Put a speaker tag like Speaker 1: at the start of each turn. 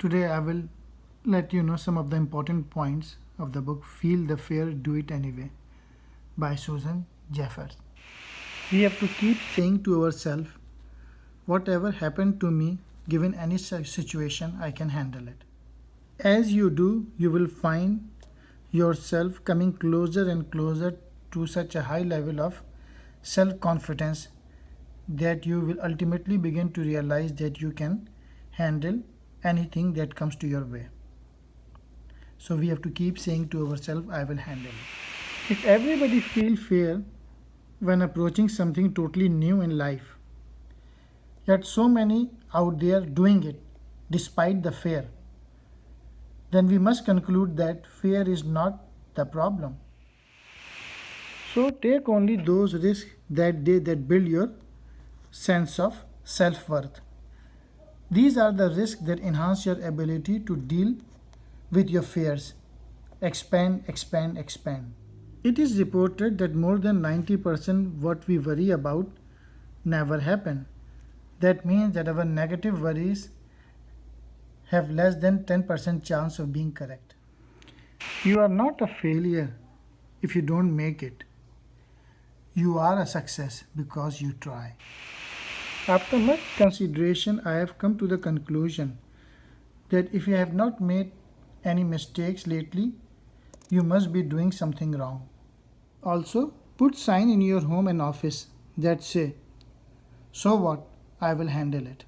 Speaker 1: Today I will let you know some of the important points of the book Feel the Fear, Do It Anyway by Susan Jeffers. We have to keep saying to ourselves, whatever happened to me, given any situation, I can handle it. As you do, you will find yourself coming closer and closer to such a high level of self confidence that you will ultimately begin to realize that you can handle anything that comes to your way. So we have to keep saying to ourselves, I will handle it. If everybody feels fear when approaching something totally new in life, yet so many out there doing it despite the fear, then we must conclude that fear is not the problem. So take only those risks that build your sense of self-worth. These are the risks that enhance your ability to deal with your fears. Expand, expand, expand. It is reported that more than 90% what we worry about never happen. That means that our negative worries have less than 10% chance of being correct. You are not a failure if you don't make it. You are a success because you try. After much consideration, I have come to the conclusion that if you have not made any mistakes lately, you must be doing something wrong. Also, put sign in your home and office that say, so what, I will handle it.